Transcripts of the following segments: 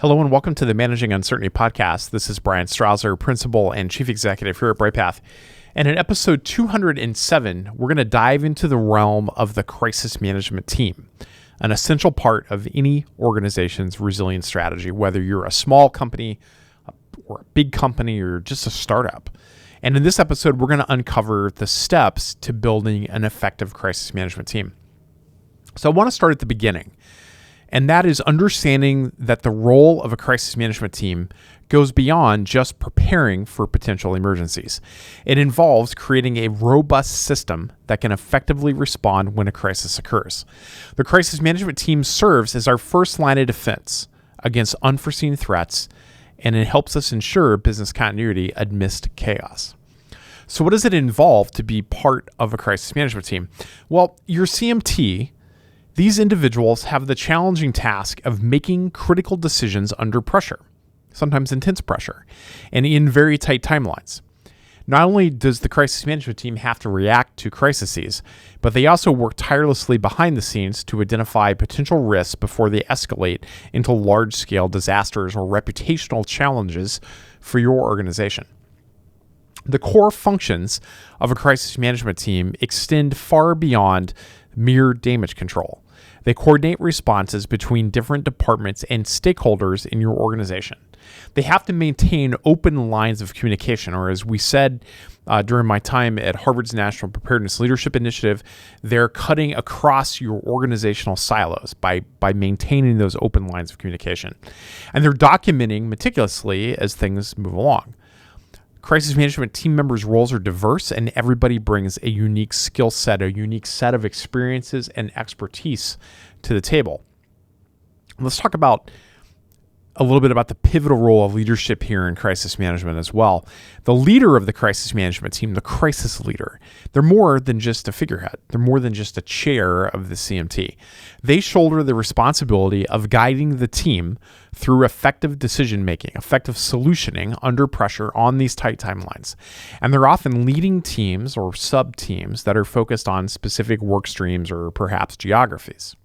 Hello and welcome to the Managing Uncertainty podcast. This is Bryan Strawser, Principal and Chief Executive here at BrightPath. And in episode 207, we're going to dive into the realm of the crisis management team, an essential part of any organization's resilience strategy, whether you're a small company or a big company or just a startup. And in this episode, we're going to uncover the steps to building an effective crisis management team. So I want to start at the beginning. And that is understanding that the role of a crisis management team goes beyond just preparing for potential emergencies. It involves creating a robust system that can effectively respond when a crisis occurs. The crisis management team serves as our first line of defense against unforeseen threats, and it helps us ensure business continuity amidst chaos. So what does it involve to be part of a crisis management team? Well, your CMT, these individuals have the challenging task of making critical decisions under pressure, sometimes intense pressure, and in very tight timelines. Not only does the crisis management team have to react to crises, but they also work tirelessly behind the scenes to identify potential risks before they escalate into large-scale disasters or reputational challenges for your organization. The core functions of a crisis management team extend far beyond mere damage control. They coordinate responses between different departments and stakeholders in your organization. They have to maintain open lines of communication, or as we said during my time at Harvard's National Preparedness Leadership Initiative, they're cutting across your organizational silos by maintaining those open lines of communication. And they're documenting meticulously as things move along. Crisis management team members' roles are diverse, and everybody brings a unique skill set, a unique set of experiences and expertise to the table. Let's talk about a little bit about the pivotal role of leadership here in crisis management as well. The leader of the crisis management team, the crisis leader, they're more than just a figurehead. They're more than just a chair of the CMT. They shoulder the responsibility of guiding the team through effective decision-making, effective solutioning under pressure on these tight timelines. And they're often leading teams or sub-teams that are focused on specific work streams or perhaps geographies.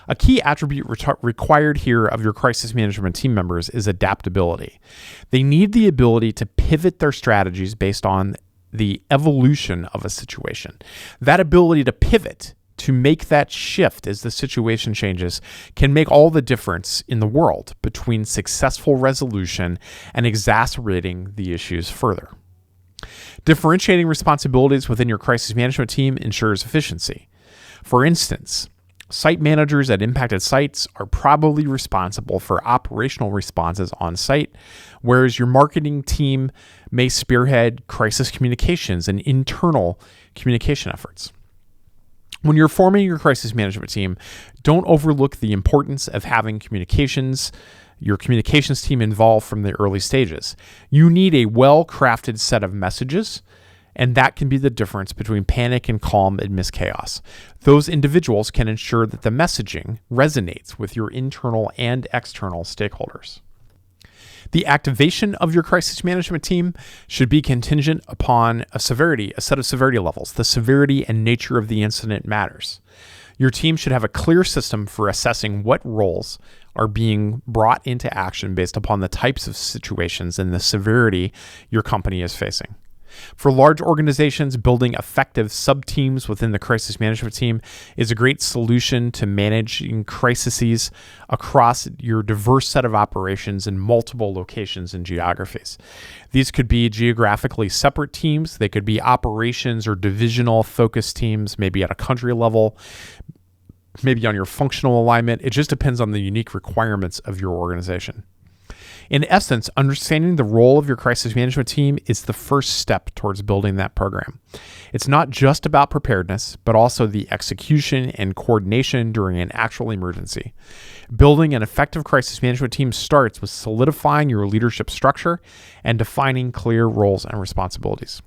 A key attribute required here of your crisis management team members is adaptability. They need the ability to pivot their strategies based on the evolution of a situation. That ability to pivot, to make that shift as the situation changes, can make all the difference in the world between successful resolution and exacerbating the issues further. Differentiating responsibilities within your crisis management team ensures efficiency. For instance, site managers at impacted sites are probably responsible for operational responses on site, whereas your marketing team may spearhead crisis communications and internal communication efforts. When you're forming your crisis management team, don't overlook the importance of having your communications team involved from the early stages. You need a well-crafted set of messages, and that can be the difference between panic and calm amidst chaos. Those individuals can ensure that the messaging resonates with your internal and external stakeholders. The activation of your crisis management team should be contingent upon a set of severity levels. The severity and nature of the incident matters. Your team should have a clear system for assessing what roles are being brought into action based upon the types of situations and the severity your company is facing. For large organizations, building effective sub-teams within the crisis management team is a great solution to managing crises across your diverse set of operations in multiple locations and geographies. These could be geographically separate teams. They could be operations or divisional focus teams, maybe at a country level, maybe on your functional alignment. It just depends on the unique requirements of your organization. In essence, understanding the role of your crisis management team is the first step towards building that program. It's not just about preparedness, but also the execution and coordination during an actual emergency. Building an effective crisis management team starts with solidifying your leadership structure and defining clear roles and responsibilities.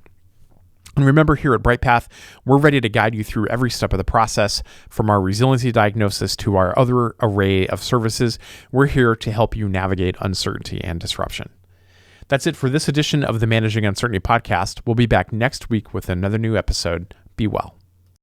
And remember, here at BrightPath, we're ready to guide you through every step of the process, from our resiliency diagnosis to our other array of services. We're here to help you navigate uncertainty and disruption. That's it for this edition of the Managing Uncertainty podcast. We'll be back next week with another new episode. Be well.